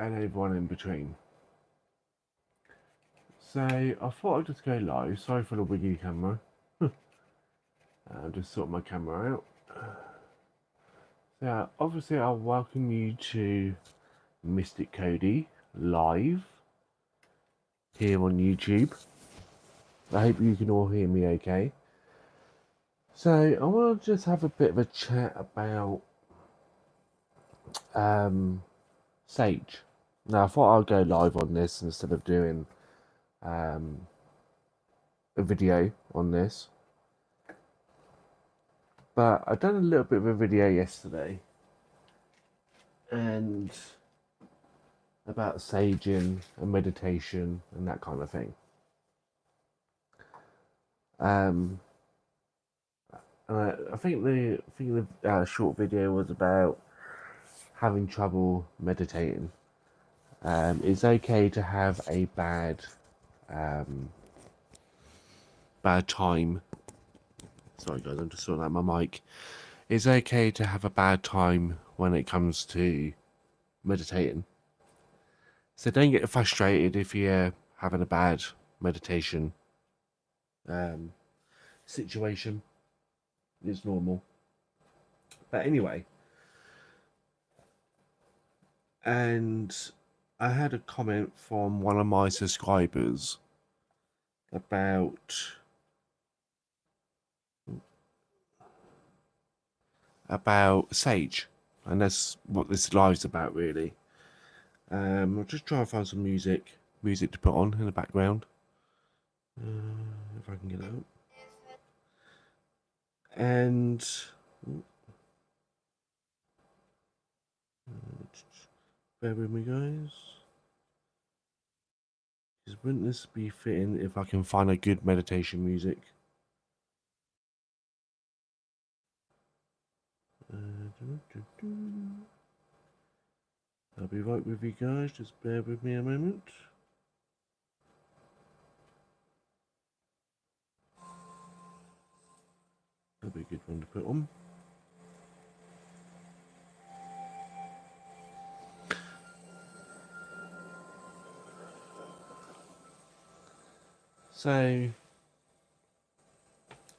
and everyone in between. So I thought I'd just go live. Sorry for the wiggy camera. Just sort my camera out. So obviously I'll welcome you to Mystic Cody live here on YouTube. I hope you can all hear me okay. So I want to just have a bit of a chat about Sage. Now I thought I'd go live on this instead of doing a video on this. But I done a little bit of a video yesterday and about saging and meditation and that kind of thing. And I think the short video was about having trouble meditating. It's okay to have a bad time. Sorry guys, I'm just sorting out my mic. It's okay to have a bad time when it comes to meditating. So don't get frustrated if you're having a bad meditation situation. It's normal. But anyway, and I had a comment from one of my subscribers about Sage, and that's what this live's about, really. I'll just try and find some music to put on in the background, if I can get it out. And bear with me, guys. Because wouldn't this be fitting if I can find a good meditation music? I'll be right with you guys, just bear with me a moment. That'll be a good one to put on. So,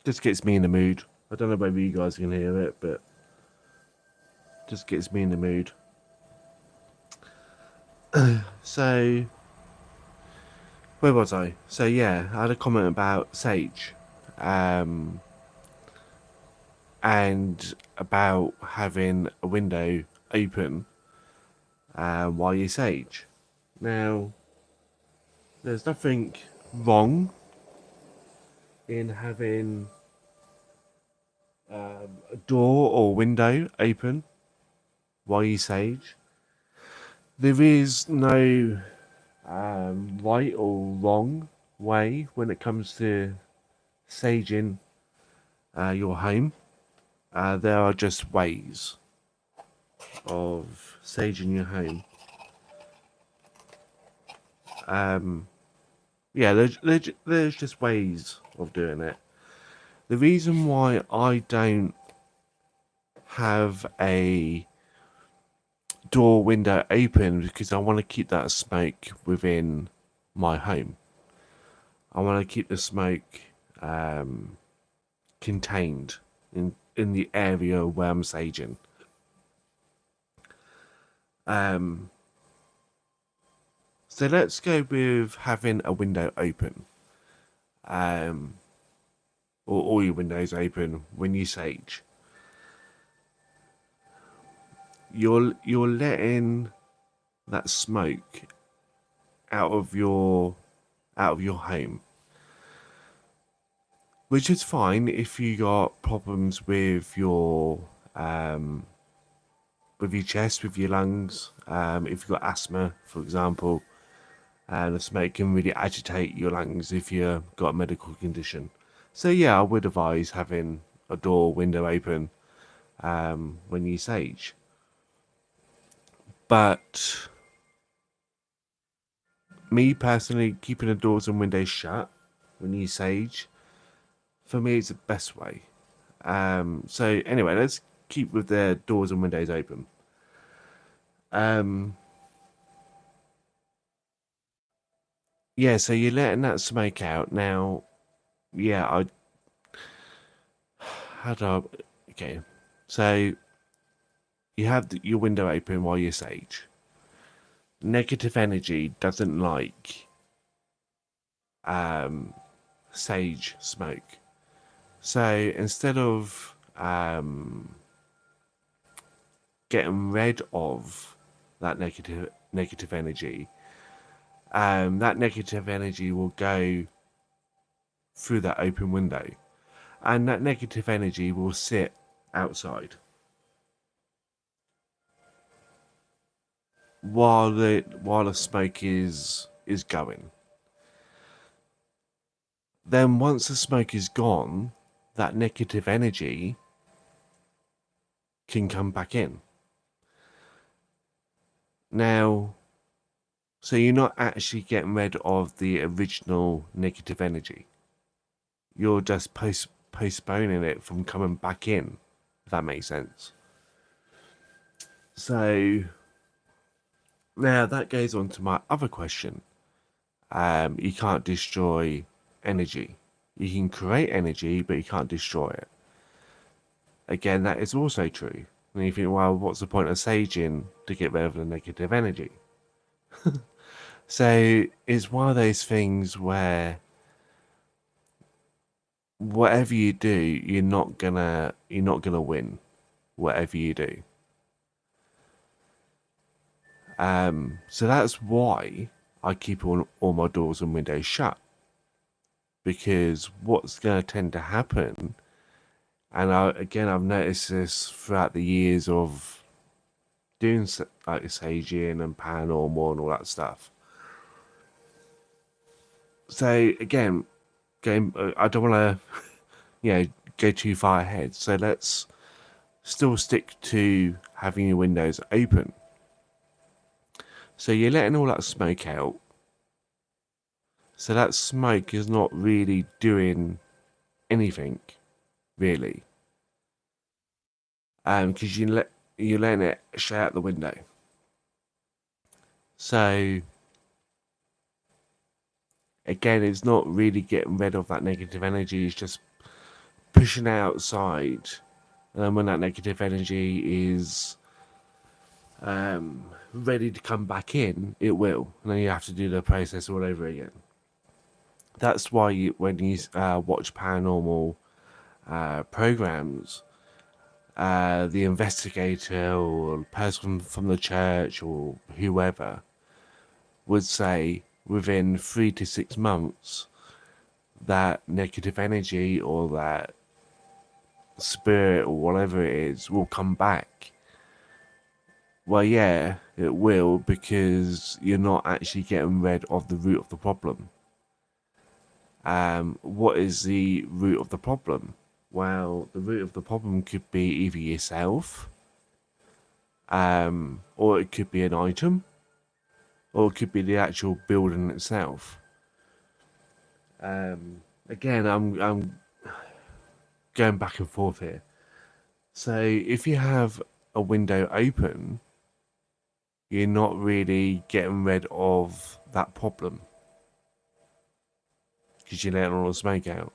just gets me in the mood. I don't know whether you guys can hear it, but just gets me in the mood. So, where was I? So yeah, I had a comment about Sage, and about having a window open while you Sage. Now, there's nothing wrong in having a door or window open while you Sage. There is no right or wrong way when it comes to saging your home. There are just ways of saging your home. Yeah, there's just ways of doing it. The reason why I don't have a door window open because I want to keep that smoke within my home. I want to keep the smoke contained in the area where I'm saging. So let's go with having a window open, or all your windows open when you sage. You're letting that smoke out of your home, which is fine if you got problems with your chest, with your lungs. If you've got asthma, for example, the smoke can really agitate your lungs if you've got a medical condition. So yeah, I would advise having a door window open when you sage. But me personally, keeping the doors and windows shut when you sage, for me, it's the best way. So anyway, let's keep with the doors and windows open. Yeah, so you're letting that smoke out now. Yeah, how do I, okay. So you have your window open while you sage. Negative energy doesn't like um, sage smoke. So instead of getting rid of that negative energy, that negative energy will go through that open window, and that negative energy will sit outside while the smoke is going. Then once the smoke is gone, that negative energy can come back in. Now, so you're not actually getting rid of the original negative energy. You're just postponing it from coming back in, if that makes sense. So now that goes on to my other question. You can't destroy energy. You can create energy, but you can't destroy it. Again, that is also true. And you think, well, what's the point of saging to get rid of the negative energy? So it's one of those things where whatever you do, you're not gonna win. Whatever you do. So that's why I keep all my doors and windows shut. Because what's going to tend to happen, and I've noticed this throughout the years of doing like saging and paranormal and all that stuff. So again, I don't want to, go too far ahead. So let's still stick to having your windows open. So you're letting all that smoke out. So that smoke is not really doing anything, really, because you're letting it straight out the window. So again, it's not really getting rid of that negative energy. It's just pushing it outside, and then when that negative energy is ready to come back in, it will, and then you have to do the process all over again. That's why when you watch paranormal programs, the investigator or the person from the church or whoever would say within 3 to 6 months that negative energy or that spirit or whatever it is will come back. Well, yeah, it will, because you're not actually getting rid of the root of the problem. What is the root of the problem? Well, the root of the problem could be either yourself, or it could be an item, or it could be the actual building itself. Again, I'm going back and forth here. So if you have a window open, you're not really getting rid of that problem because you're letting all the smoke out.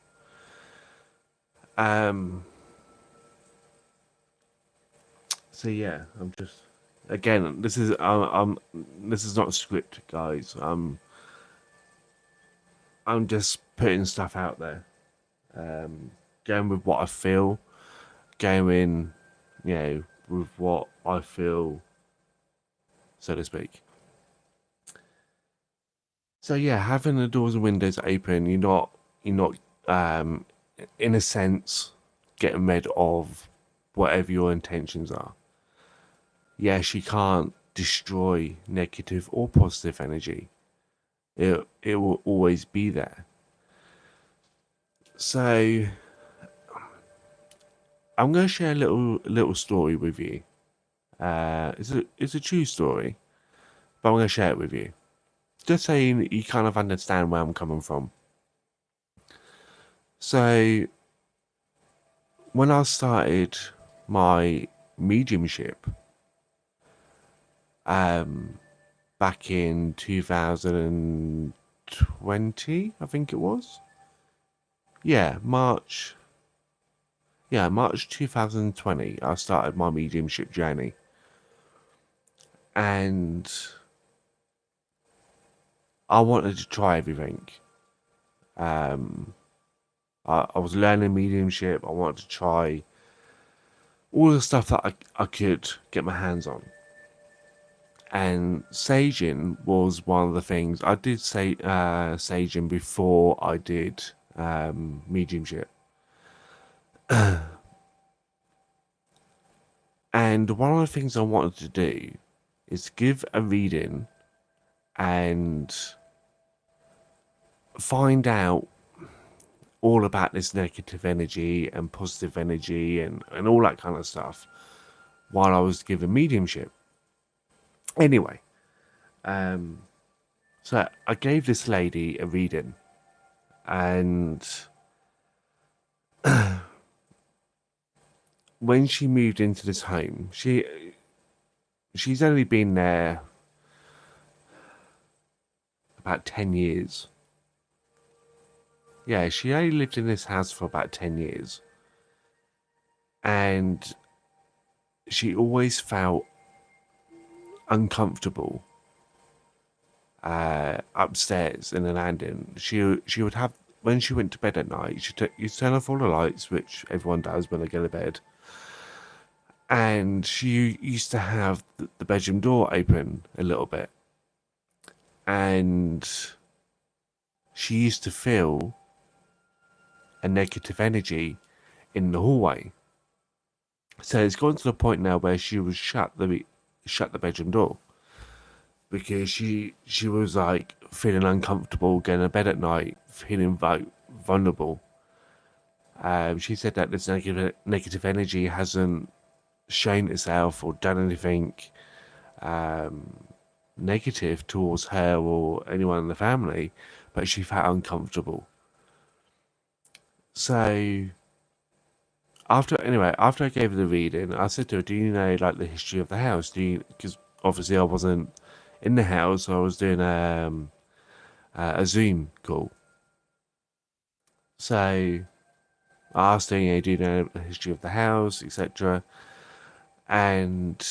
Um. So yeah, I'm just again. This is not a script, guys. I'm just putting stuff out there. Going with what I feel. Going, with what I feel, so to speak. So yeah, having the doors and windows open, you're not um in a sense getting rid of whatever your intentions are. Yes, you can't destroy negative or positive energy. It will always be there. So I'm going to share a little story with you. It's a true story, but I'm going to share it with you, just so you kind of understand where I'm coming from. So when I started my mediumship, back in 2012, 2020, I think it was. Yeah, March. Yeah, March 2020, I started my mediumship journey. And I wanted to try everything. Um, I was learning mediumship. I wanted to try all the stuff that I could get my hands on. And saging was one of the things. I did say saging before I did mediumship. And one of the things I wanted to do is give a reading and find out all about this negative energy and positive energy and all that kind of stuff while I was giving mediumship. Anyway, so I gave this lady a reading, and when she moved into this home, she's only been there about 10 years. Yeah, she only lived in this house for about 10 years. And she always felt uncomfortable upstairs in the landing. She would have, when she went to bed at night, you'd turn off all the lights, which everyone does when they go to bed. And she used to have the bedroom door open a little bit. And she used to feel a negative energy in the hallway. So it's gone to the point now where she would shut the bedroom door because she was like feeling uncomfortable going to bed at night, feeling vulnerable. She said that this negative energy hasn't shown itself or done anything negative towards her or anyone in the family, but she felt uncomfortable. So after I gave her the reading, I said to her, "Do you know like the history of the house? Do you?" Because obviously I wasn't in the house, so I was doing a Zoom call. So I asked her, "Do you know the history of the house, etc.?" And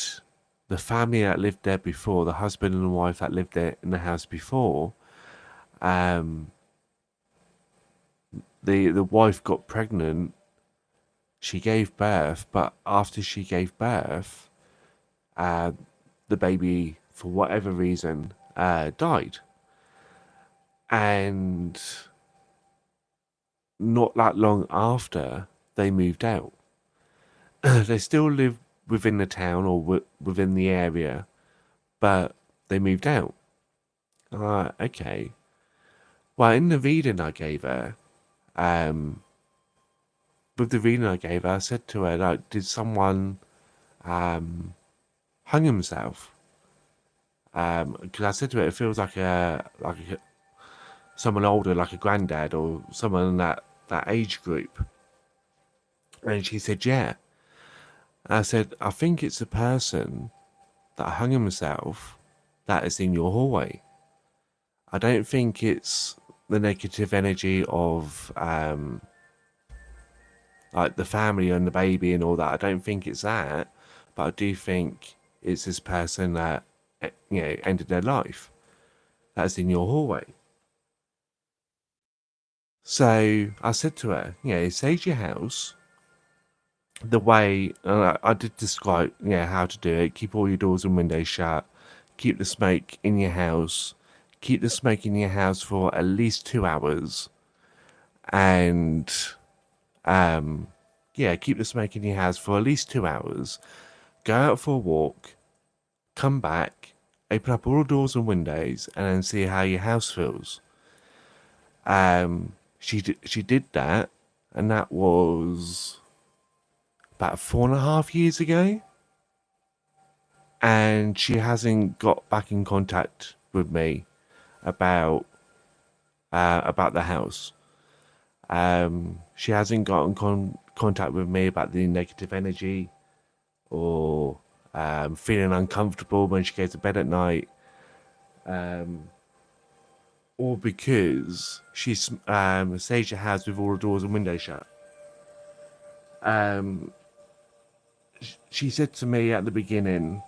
the family that lived there before, the husband and wife that lived there in the house before, um, the wife got pregnant. She gave birth, but after she gave birth, the baby, for whatever reason, died. And not that long after, they moved out. They still live within the town or within the area, but they moved out. Okay. Well, in the reading I gave her, I said to her, like, did someone hung himself? Because I said to her, it feels like someone older, like a granddad or someone in that age group. And she said, yeah. I said, I think it's a person that hung himself that is in your hallway. I don't think it's the negative energy of like the family and the baby and all that. I don't think it's that, but I do think it's this person that ended their life that's in your hallway. So I said to her, sage your house the way I did describe, how to do it. Keep all your doors and windows shut. Keep the smoke in your house. Keep the smoke in your house for at least 2 hours. And, keep the smoke in your house for at least 2 hours. Go out for a walk. Come back. Open up all the doors and windows, and then see how your house feels. She did that, and that was about 4.5 years ago, and she hasn't got back in contact with me about the house. She hasn't got in contact with me about the negative energy or feeling uncomfortable when she goes to bed at night. or because she's staged a house with all the doors and windows shut. Um, she said to me at the beginning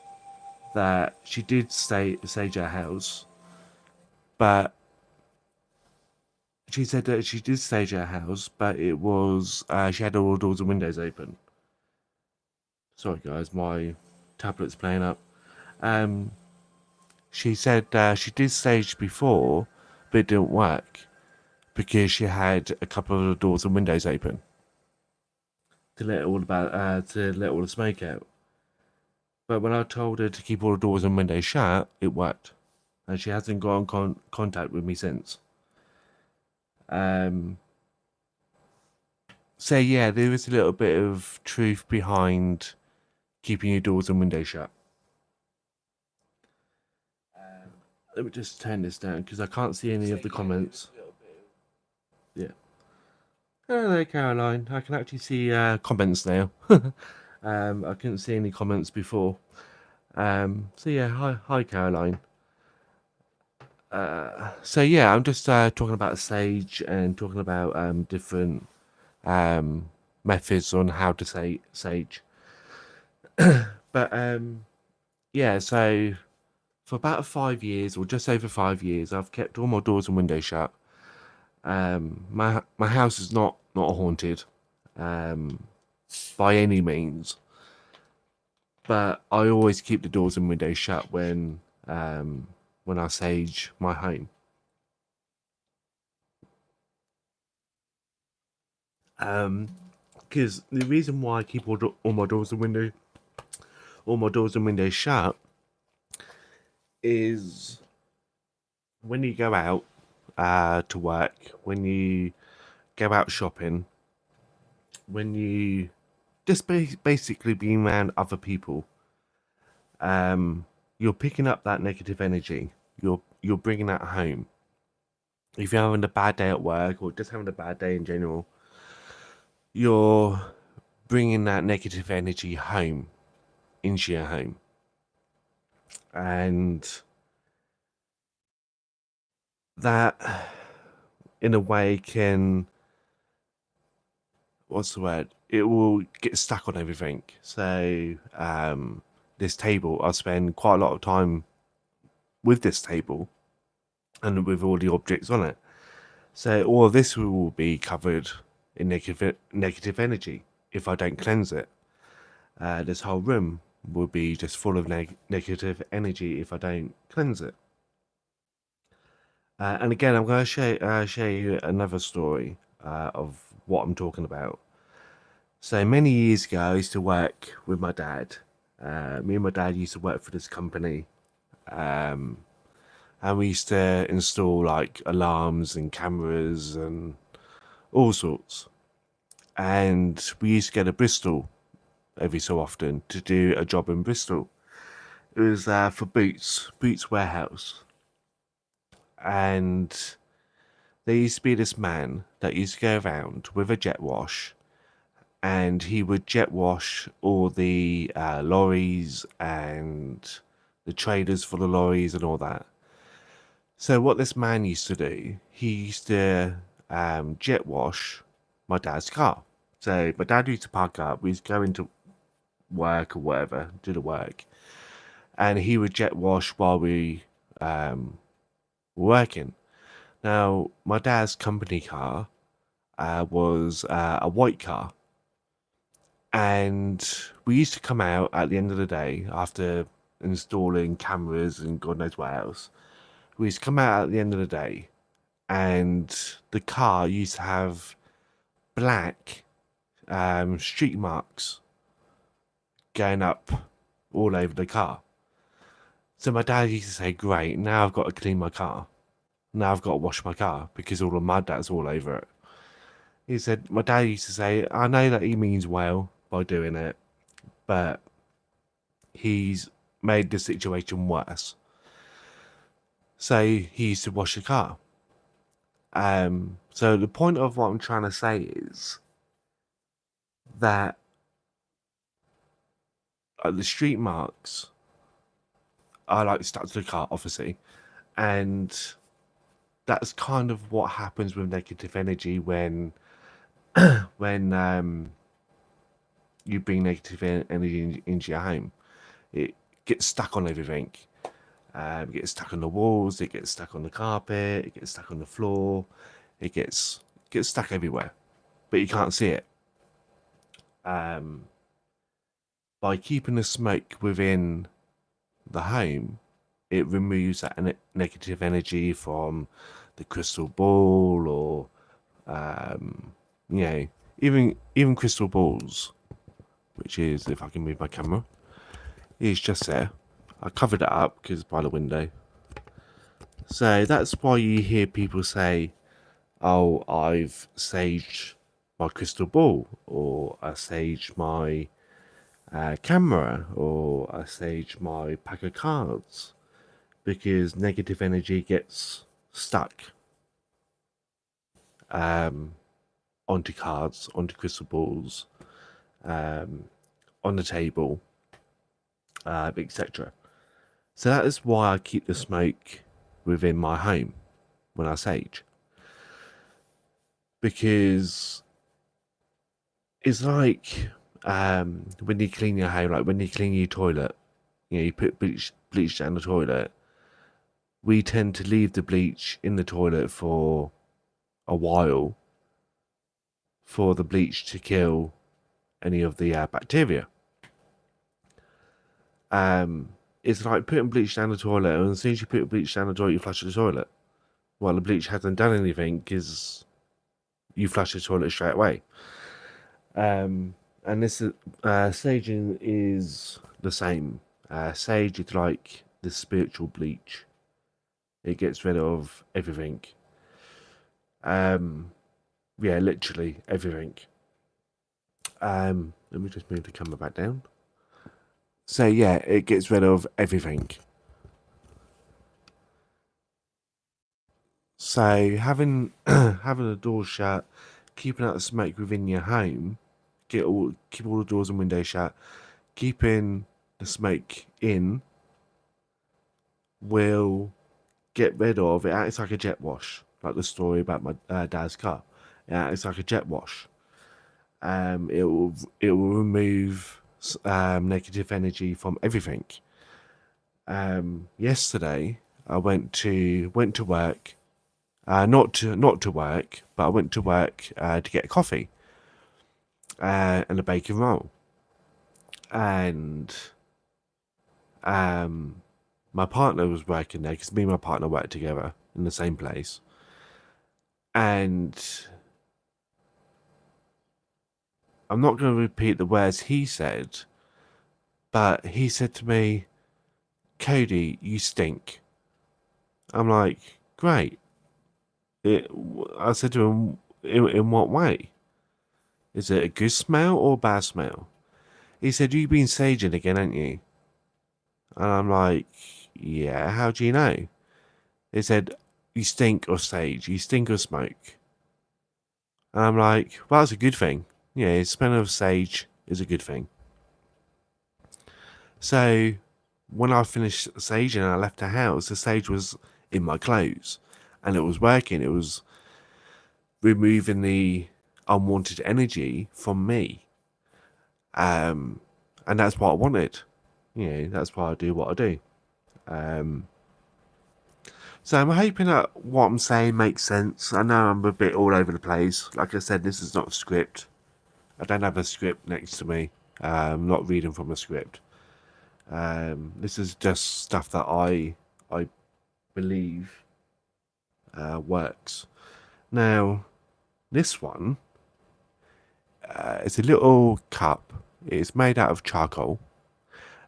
that she did stage her house, but she said that she did stage her house, but it was she had all the doors and windows open. Sorry, guys, my tablet's playing up. Um, she said she did stage before, but it didn't work because she had a couple of the doors and windows open to let all the smoke out. But when I told her to keep all the doors and windows shut, it worked, and she hasn't got in contact with me since. Um, so yeah, there is a little bit of truth behind keeping your doors and windows shut. Let me just turn this down because I can't see any of the comments. Yeah. Hello, Caroline. I can actually see comments now. I couldn't see any comments before. So yeah, hi, Caroline. So yeah, I'm just talking about Sage and talking about different methods on how to say Sage. But yeah, so for about 5 years or just over 5 years, I've kept all my doors and windows shut. My house is not haunted, um, by any means, but I always keep the doors and windows shut when I sage my home. Because the reason why I keep all my doors and windows shut is when you go out to work, when you go out shopping, when you just basically being around other people, you're picking up that negative energy. You're bringing that home. If you're having a bad day at work or just having a bad day in general, you're bringing that negative energy home into your home, and that, in a way, can what's the word? It will get stuck on everything. So this table, I spend quite a lot of time with this table and with all the objects on it. So all of this will be covered in negative energy if I don't cleanse it. This whole room will be just full of negative energy if I don't cleanse it. And again, I'm going to share you another story of what I'm talking about. So many years ago, I used to work with my dad. Me and my dad used to work for this company, and we used to install like alarms and cameras and all sorts. And we used to go to Bristol every so often to do a job in Bristol. It was for Boots Warehouse, and there used to be this man that used to go around with a jet wash, and he would jet wash all the lorries and the trailers for the lorries and all that. So what this man used to do, he used to jet wash my dad's car. So my dad used to park up, we used to go into work or whatever, do the work, and he would jet wash while we were working. Now, my dad's company car was a white car, and we used to come out at the end of the day after installing cameras and God knows what else. We used to come out at the end of the day, and the car used to have black streak marks going up all over the car. So my dad used to say, "Great, now I've got to clean my car. Now I've got to wash my car because all the mud that's all over it." He said, my dad used to say, "I know that he means well by doing it, but he's made the situation worse." So he used to wash the car. So the point of what I'm trying to say is that the street marks are like stuck to the car, obviously, and that's kind of what happens with negative energy when you bring negative energy into your home. It gets stuck on everything. It gets stuck on the walls. It gets stuck on the carpet. It gets stuck on the floor. It gets stuck everywhere, but you can't see it. By keeping the smoke within the home, it removes that negative energy from the crystal ball, or you know, even crystal balls, which is, if I can move my camera, is just there. I covered it up because it's by the window. So that's why you hear people say, "Oh, I've saged my crystal ball," or "I saged my camera," or "I saged my pack of cards," because negative energy gets stuck onto cards, onto crystal balls, on the table, etc. So that is why I keep the smoke within my home when I sage, because it's like when you clean your home, like when you clean your toilet, you put bleach down the toilet. We tend to leave the bleach in the toilet for a while for the bleach to kill any of the bacteria. It's like putting bleach down the toilet, and as soon as you put bleach down the toilet, you flush the toilet. Well, the bleach hasn't done anything because you flush the toilet straight away. And this is saging is the same. Sage is like the spiritual bleach. It gets rid of everything. Yeah, literally everything. Let me just move the camera back down. So yeah, it gets rid of everything. So having having the doors shut, keeping out the smoke within your home, keep all the doors and windows shut, keeping the smoke in will get rid of it. Acts like a jet wash, like the story about my dad's car. It acts like a jet wash. It will remove negative energy from everything. Yesterday I went to work. Not to work, but I went to work to get a coffee and a bacon roll. And my partner was working there because me and my partner worked together in the same place. And I'm not going to repeat the words he said, but he said to me, "Cody, you stink." I'm like, "Great." I said to him, in what way? Is it a good smell or a bad smell? He said, "You've been saging again, haven't you?" And I'm like, "Yeah, how do you know?" He said, "You stink of sage, you stink of smoke." And I'm like, "Well, that's a good thing. Yeah, smell of sage is a good thing." So when I finished saging and I left the house, the sage was in my clothes and it was working. It was removing the unwanted energy from me. And that's what I wanted. That's why I do what I do. So I'm hoping that what I'm saying makes sense. I know I'm a bit all over the place. Like I said, this is not a script. I don't have a script next to me. I'm not reading from a script. This is just stuff that I believe works. Now, this one, it's a little cup. It's made out of charcoal,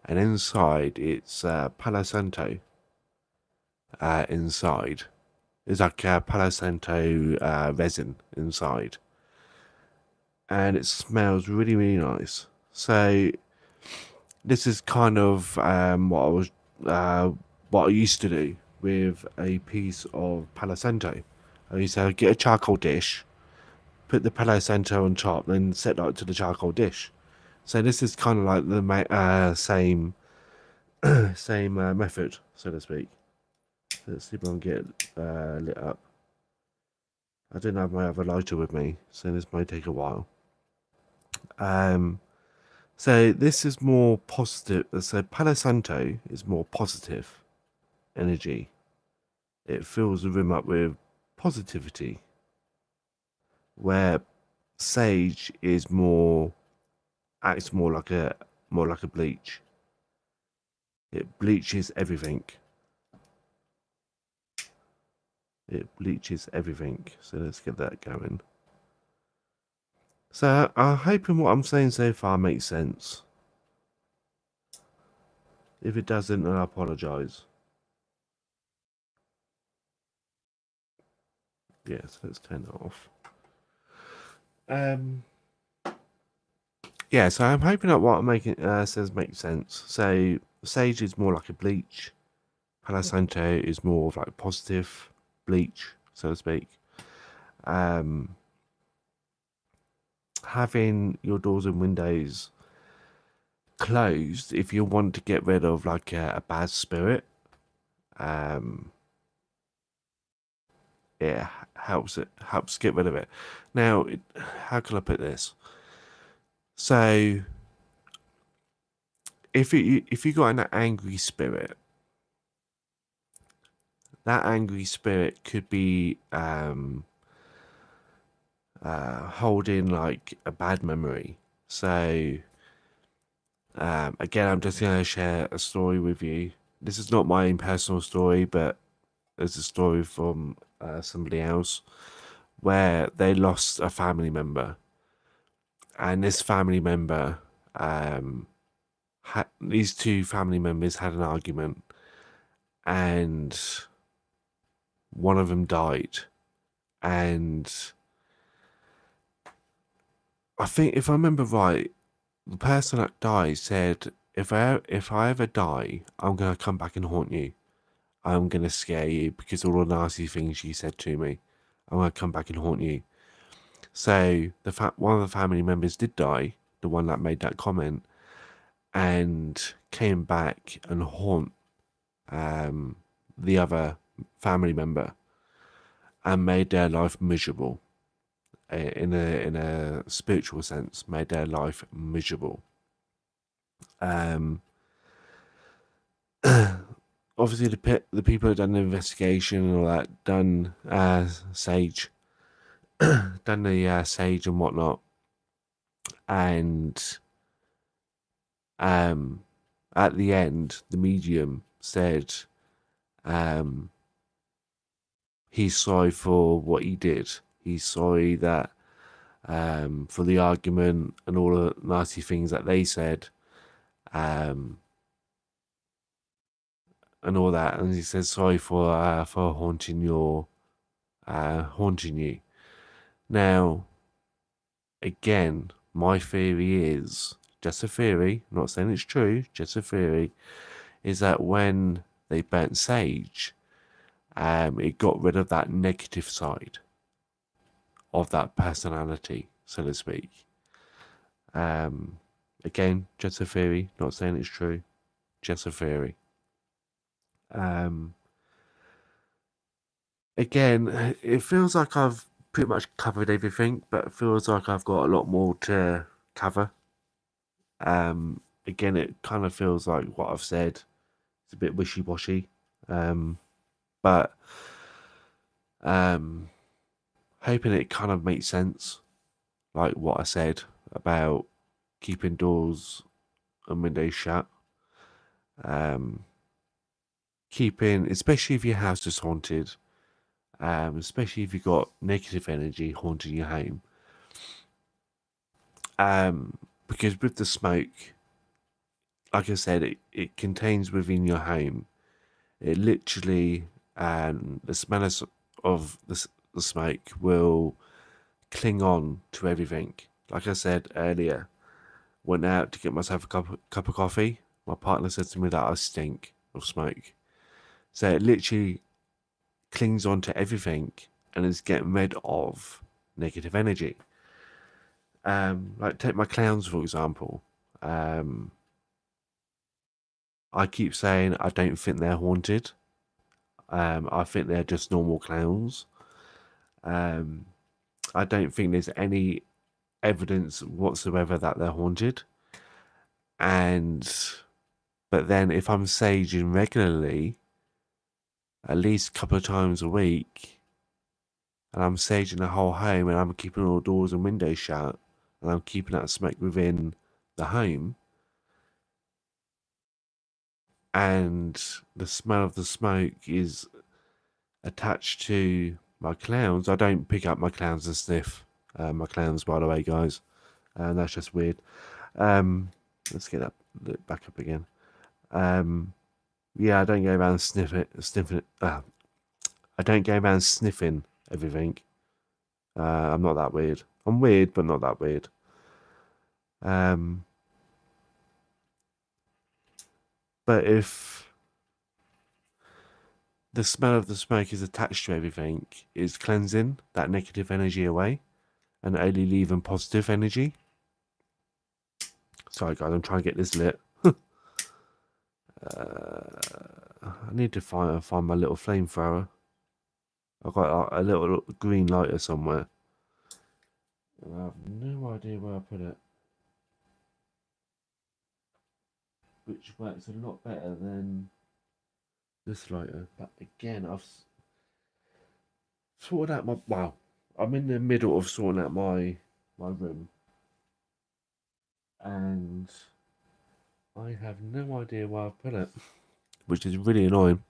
and inside it's Palo Santo. Inside, it's like Palo Santo resin inside, and it smells really, really nice. So this is kind of what I used to do with a piece of Palo Santo. I used to get a charcoal dish, put the Palo Santo on top, then set that to the charcoal dish. So this is kind of like the same method, so to speak. Let's see if I can get it lit up. I didn't have my other lighter with me, so this might take a while. So this is more positive. So Palo Santo is more positive energy. It fills the room up with positivity, where sage is acts more like a bleach. It bleaches everything. It bleaches everything. So let's get that going. So I'm hoping what I'm saying so far makes sense. If it doesn't, then I apologise. Yes, let's turn it off. Yeah, so I'm hoping that what I'm making says makes sense. So sage is more like a bleach. Palo Santo is more of like positive bleach, so to speak. Having your doors and windows closed, if you want to get rid of like a bad spirit, it helps get rid of it. Now, how can I put this? So, if you got an angry spirit, that angry spirit could be holding like a bad memory. So, again, I'm just going to share a story with you. This is not my own personal story, but it's a story from somebody else where they lost a family member, and this family member, these two family members had an argument, and one of them died, and I think if I remember right, the person that died said, if I ever die, I'm gonna come back and haunt you. I'm gonna scare you because all the nasty things you said to me. I'm gonna come back and haunt you. So one of the family members did die, the one that made that comment, and came back and haunt the other family member and made their life miserable. In a spiritual sense, made their life miserable. Obviously, the people that done the investigation and all that done sage, done the sage and whatnot, and at the end, the medium said he's sorry for what he did. He's sorry that for the argument and all the nasty things that they said, and all that. And he says sorry for haunting you. Now, again, my theory is just a theory. I'm not saying it's true, just a theory. Is that when they burnt sage, it got rid of that negative side of that personality, so to speak. Again, just a theory, not saying it's true, just a theory. Again, it feels like I've pretty much covered everything, but it feels like I've got a lot more to cover. Again, it kind of feels like what I've said is a bit wishy-washy, but hoping it kind of makes sense, like what I said about keeping doors and windows shut. Keeping, especially if your house is haunted, especially if you've got negative energy haunting your home. Because with the smoke, like I said, it contains within your home. It literally, the smell of the smoke will cling on to everything. Like I said earlier, went out to get myself a cup of coffee. My partner said to me that I stink of smoke. So it literally clings on to everything and is getting rid of negative energy. Like take my clowns for example. I keep saying I don't think they're haunted. I think they're just normal clowns. I don't think there's any evidence whatsoever that they're haunted. But then if I'm saging regularly, at least a couple of times a week, and I'm saging the whole home and I'm keeping all doors and windows shut, and I'm keeping that smoke within the home, and the smell of the smoke is attached to my clowns. I don't pick up my clowns and sniff my clowns, by the way, guys. That's just weird. Let's get that back up again. Yeah, I don't go around sniffing. I don't go around sniffing everything. I'm not that weird. I'm weird, but not that weird. But if the smell of the smoke is attached to everything, it's cleansing that negative energy away and only leaving positive energy. Sorry, guys, I'm trying to get this lit. I need to find my little flamethrower. I've got a little green lighter somewhere. I have no idea where I put it. Which works a lot better than this lighter. But again, I've sorted out my... Wow. I'm in the middle of sorting out my room. And I have no idea where I put it. Which is really annoying.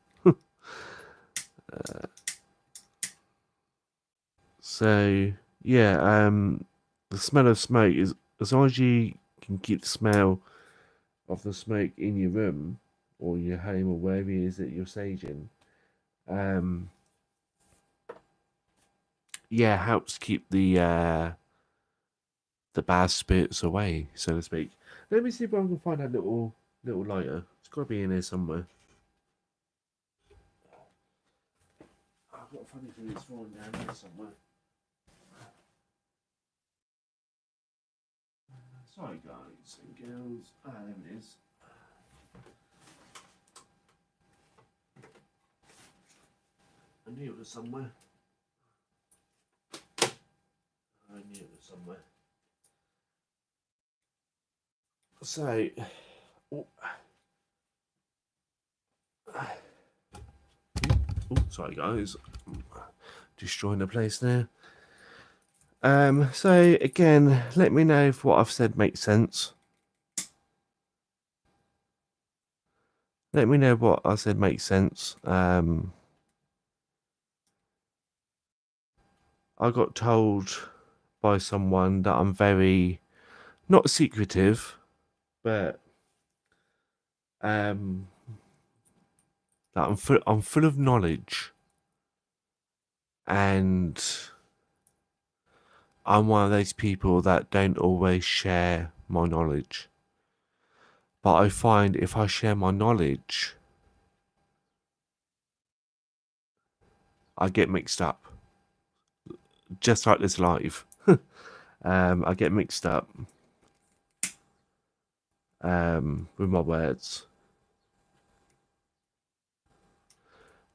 So, yeah, the smell of smoke is... As long as you can keep the smell of the smoke in your room or your home or wherever it is that you're saging, yeah, helps keep the bad spirits away, so to speak. Let me see if I can find that little lighter. It's got to be in here somewhere. I've got a funny thing it's falling down here somewhere. Sorry, guys and girls. Ah, there it is. I knew it was somewhere. So, oh, sorry, guys. Destroying the place there. So again, let me know if what I've said makes sense. Let me know what I said makes sense. I got told by someone that I'm very not secretive, but that I'm full of knowledge, and I'm one of those people that don't always share my knowledge. But I find if I share my knowledge, I get mixed up. Just like this live. I get mixed up with my words.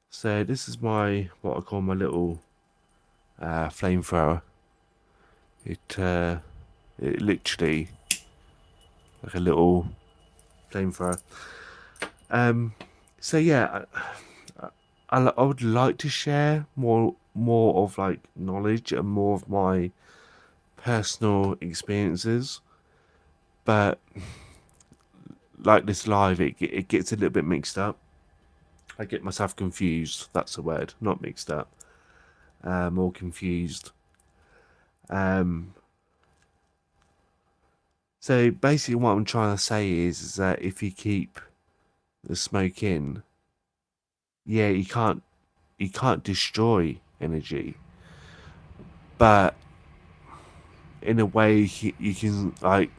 So this is what I call my little flamethrower. It literally like a little flamethrower. So yeah, I would like to share more of like knowledge and more of my personal experiences, but like this live, it gets a little bit mixed up. I get myself confused. That's the word, not mixed up. More confused. So basically, what I'm trying to say is that if you keep the smoke in, yeah, you can't destroy energy, but in a way you can like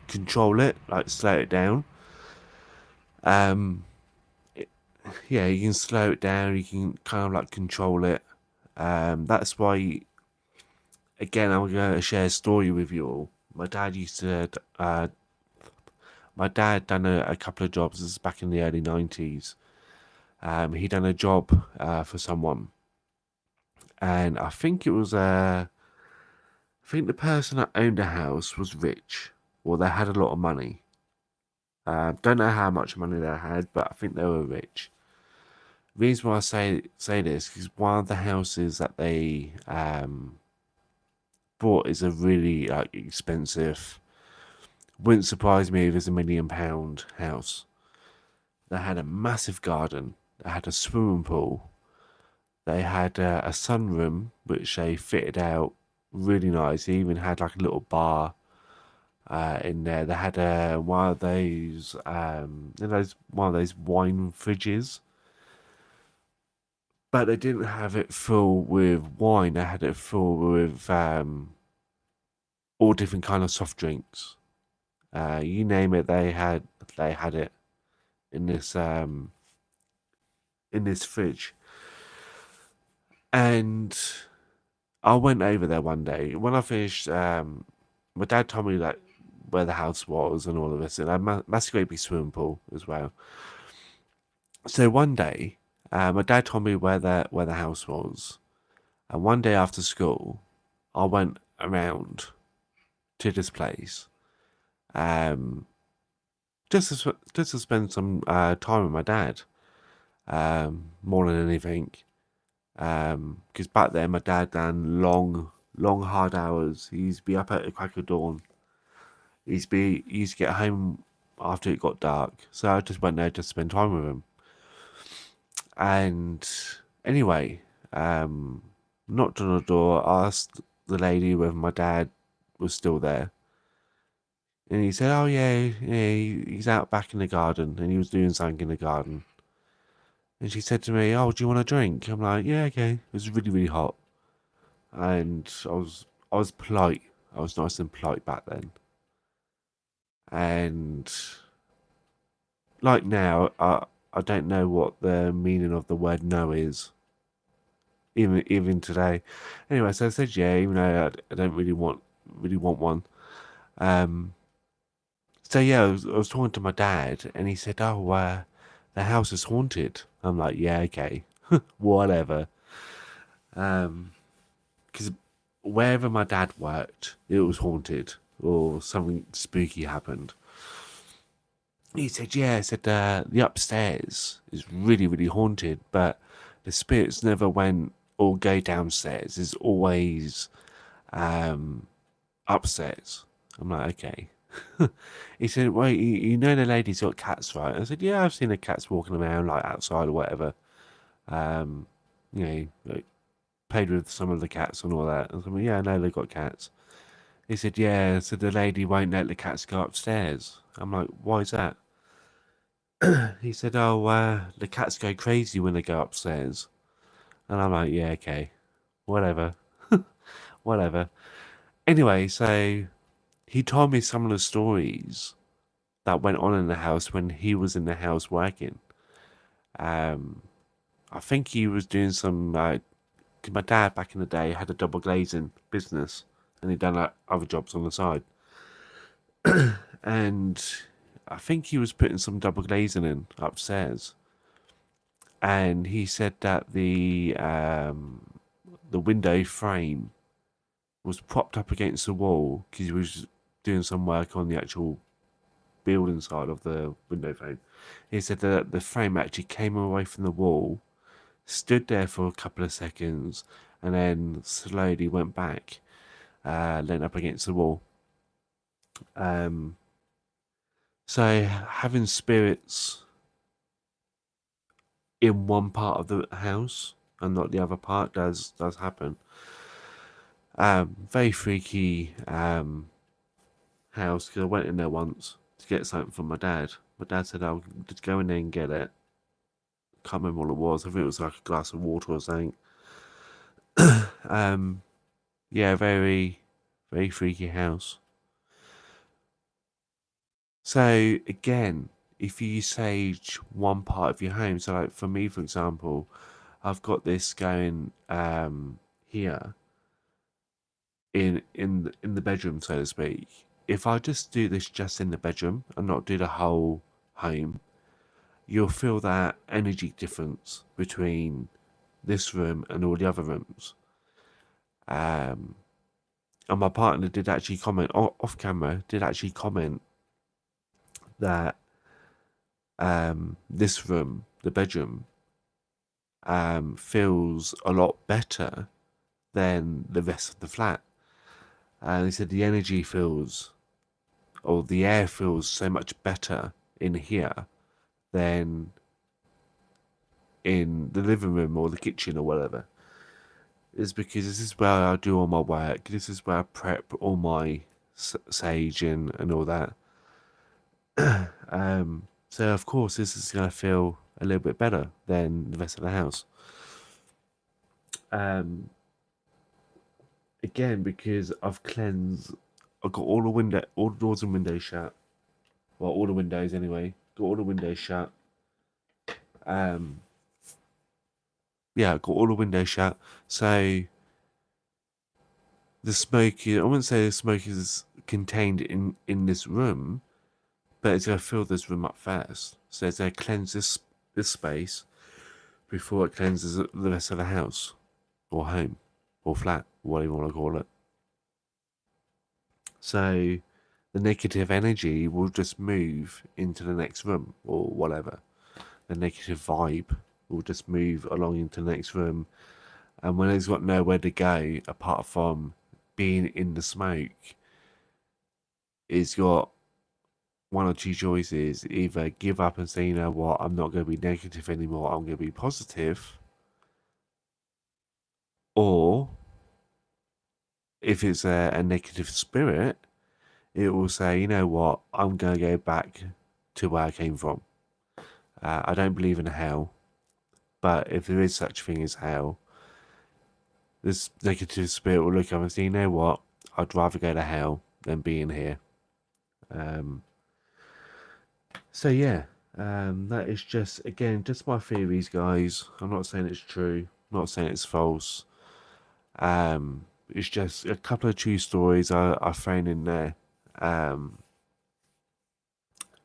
control it, like slow it down. Yeah, you can slow it down. You can kind of like control it. That's why. Again, I'm going to share a story with you all. My dad used to. My dad done a couple of jobs. This is back in the early 90s. He done a job for someone, and I think I think the person that owned the house was rich, or they had a lot of money. Don't know how much money they had, but I think they were rich. The reason why I say this is one of the houses that they bought is a really expensive. Wouldn't surprise me if it's £1 million house. They had a massive garden. They had a swimming pool. They had a sunroom which they fitted out really nice. They even had like a little bar in there. They had one of those, one of those wine fridges, but they didn't have it full with wine. They had it full with all different kind of soft drinks. You name it, they had it in this fridge. And I went over there one day when I finished. My dad told me like where the house was and all of this, and I massive great big swimming pool as well. So one day, my dad told me where the house was, and one day after school, I went around to this place, um, just to spend some time with my dad, more than anything. Because back then my dad done long hard hours. He used to be up at the crack of dawn. He used to get home after it got dark. So I just went there to spend time with him. And anyway, knocked on the door, asked the lady whether my dad was still there. And he said, "Oh yeah, he's out back in the garden, and he was doing something in the garden." And she said to me, "Oh, do you want a drink?" I'm like, "Yeah, okay." It was really hot, and I was polite. I was nice and polite back then. And like now, I don't know what the meaning of the word no is, even today. Anyway, so I said yeah, even though I don't really want one. Um, so yeah, I was talking to my dad, and he said, "Oh, the house is haunted." I'm like, "Yeah, okay, whatever." Because wherever my dad worked, it was haunted or something spooky happened. He said, "Yeah," I said, "the upstairs is really haunted, but the spirits never went or go downstairs. It's always um, upstairs." I'm like, "Okay." He said, "Well, you know the lady's got cats, right?" I said, "Yeah, I've seen the cats walking around like outside or whatever. Um, you know, like, played with some of the cats and all that." I said, "Well, yeah, I know they've got cats." He said, "Yeah, so the lady won't let the cats go upstairs." I'm like, "Why is that?" He said, "Oh, the cats go crazy when they go upstairs." And I'm like, "Yeah, okay, whatever, whatever." Anyway, so he told me some of the stories that went on in the house when he was in the house working. Um, I think he was doing some. 'Cause my dad back in the day had a double glazing business, and he'd done like other jobs on the side. And I think he was putting some double glazing in upstairs. And he said that the window frame was propped up against the wall because he was doing some work on the actual building side of the window frame. He said that the frame actually came away from the wall, stood there for a couple of seconds, and then slowly went back, leant up against the wall. Um, so having spirits in one part of the house and not the other part does happen. Very freaky house because I went in there once to get something from my dad. My dad said, "I'll just go in there and get it." Can't remember what it was. I think it was like a glass of water or something. Um, yeah, very freaky house. So again, if you sage one part of your home, so like for me, for example, I've got this going here in the bedroom, so to speak. If I just do this just in the bedroom and not do the whole home, you'll feel that energy difference between this room and all the other rooms. And my partner did actually comment off camera, did actually comment that this room, the bedroom, feels a lot better than the rest of the flat. And he said the energy feels, or the air feels so much better in here than in the living room or the kitchen or whatever. Is because this is where I do all my work. This is where I prep all my sage and all that. So of course this is going to feel a little bit better than the rest of the house. Again, because I've cleansed, I've got all the doors and windows shut. Well, all the windows anyway. Got all the windows shut. Yeah, got all the windows shut. So the smoke, I wouldn't say the smoke is contained in this room, but it's gonna fill this room up first. So it's gonna cleanse this space before it cleanses the rest of the house, or home, or flat, whatever you want to call it. So the negative energy will just move into the next room or whatever. The negative vibe will just move along into the next room, and when it's got nowhere to go apart from being in the smoke, it's got one or two choices: either give up and say, you know what, I'm not going to be negative anymore, I'm going to be positive, or if it's a negative spirit, it will say, you know what, I'm going to go back to where I came from. I don't believe in hell, but if there is such thing as hell, this negative spirit will look up and say, you know what, I'd rather go to hell than be in here. So yeah, that is just, again, just my theories, guys. I'm not saying it's true, I'm not saying it's false. It's just a couple of true stories I've thrown in there.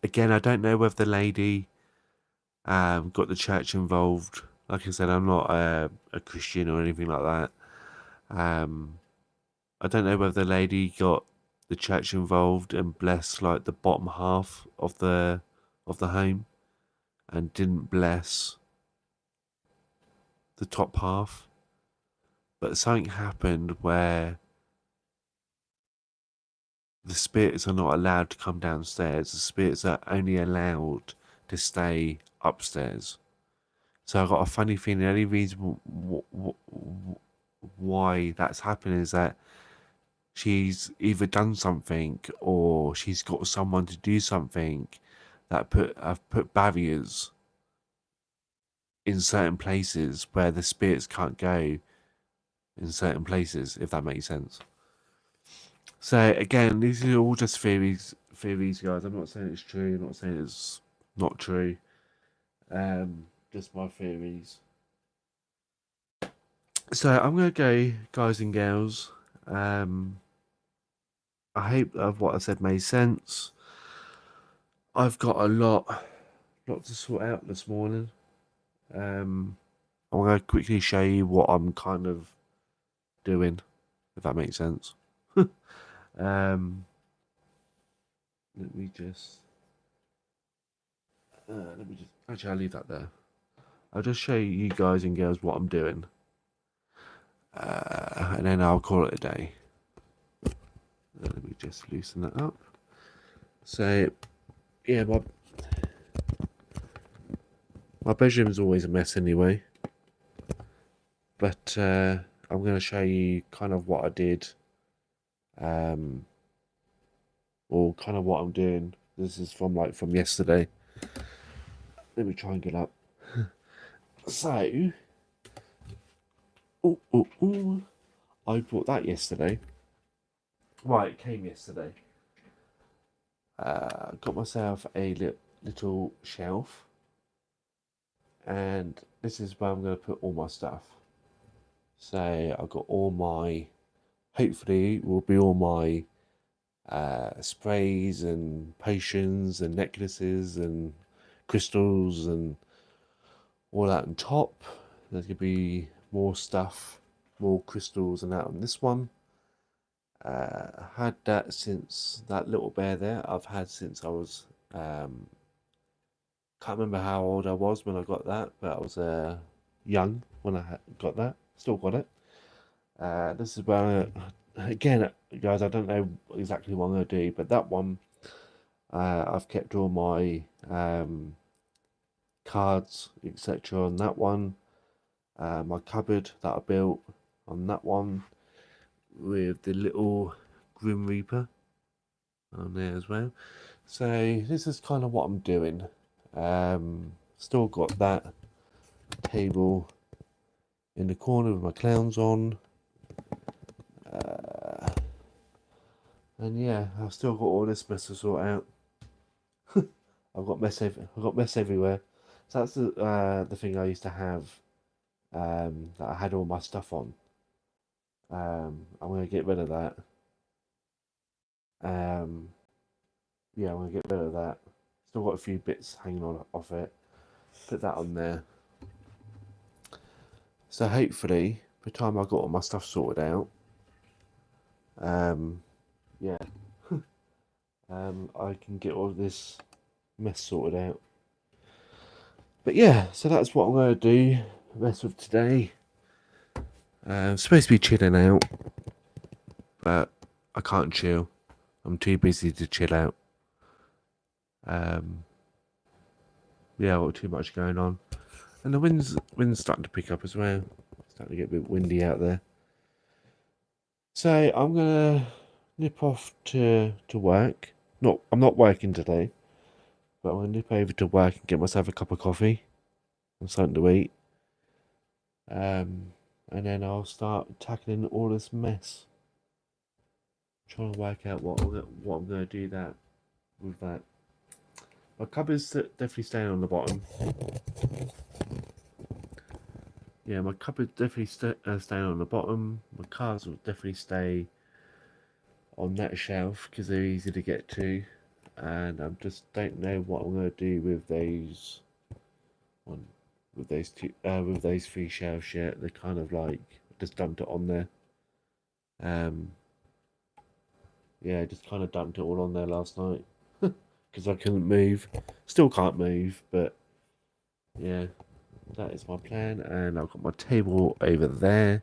Again, I don't know whether the lady got the church involved. Like I said, I'm not a Christian or anything like that. I don't know whether the lady got the church involved and blessed like the bottom half of the home, and didn't bless the top half. But something happened where the spirits are not allowed to come downstairs. The spirits are only allowed to stay upstairs. So I got a funny feeling the only reason why that's happening is that she's either done something or she's got someone to do something that have put barriers in certain places where the spirits can't go in certain places, if that makes sense. So again, these are all just theories, guys. I'm not saying it's true. I'm not saying it's not true. Just my theories. So I'm gonna go, guys and girls. I hope what I said made sense. I've got a lot to sort out this morning. I'm gonna quickly show you what I'm kind of doing, if that makes sense. um, let me just actually, I'll leave that there. I'll just show you guys and girls what I'm doing, and then I'll call it a day. Let me just loosen that up. So, yeah, my bedroom's always a mess anyway. But I'm going to show you kind of what I did, or kind of what I'm doing. This is from yesterday. Let me try and get up. So, I bought that yesterday. Right, it came yesterday. Got myself a little shelf, and this is where I'm going to put all my stuff. So I've got all my, hopefully will be all my sprays and potions and necklaces and crystals and all that on top. There's going to be more stuff more crystals and that on this one. Had that since that little bear there. I've had since I was can't remember how old I was when I got that, but I was young when I got that. Still got it. This is where again, guys, I don't know exactly what I'm gonna do, but that one I've kept all my cards, etc. on that one. My cupboard that I built on that one with the little Grim Reaper on there as well. So this is kind of what I'm doing. Still got that table in the corner with my clowns on. And yeah, I've still got all this mess to sort out. I've got mess everywhere. So that's the thing I used to have that I had all my stuff on. I'm gonna get rid of that. Yeah, I'm gonna get rid of that. Still got a few bits hanging on off it. Put that on there. So hopefully, by the time I got all my stuff sorted out, yeah, I can get all this mess sorted out. But yeah, so that's what I'm gonna do the rest of today. I'm supposed to be chilling out, but I can't chill. I'm too busy to chill out. Yeah, I've got too much going on, and the wind's starting to pick up as well. It's starting to get a bit windy out there. So I'm gonna nip off to work. I'm not working today, but I'm gonna nip over to work and get myself a cup of coffee and something to eat. And then I'll start tackling all this mess. Trying to work out what I'm gonna do that with that. My cupboard's definitely staying on the bottom. Yeah, my cupboard's definitely staying on the bottom. My cards will definitely stay on that shelf because they're easy to get to. And I just don't know what I'm gonna do with those with those three shelves yet. They're kind of like just dumped it on there. Yeah, just kind of dumped it all on there last night because I couldn't move. Still can't move, but yeah, that is my plan. And I've got my table over there,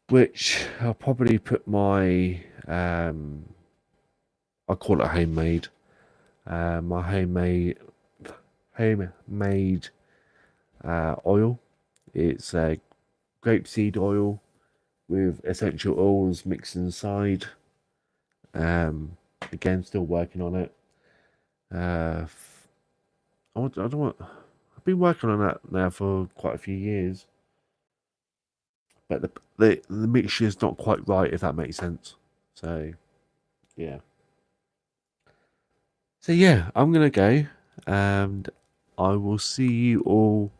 which I'll probably put my I call it homemade. My homemade oil. It's grapeseed oil with essential oils mixed inside. Again, still working on it. I don't want. I've been working on that now for quite a few years, but the mixture is not quite right, if that makes sense. So yeah. So yeah, I'm gonna go, and I will see you all.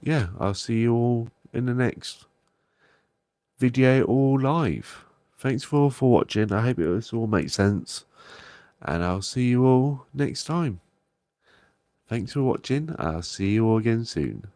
Yeah, I'll see you all in the next video or live. Thanks for watching. I hope this all makes sense, and I'll see you all next time. Thanks for watching. I'll see you all again soon.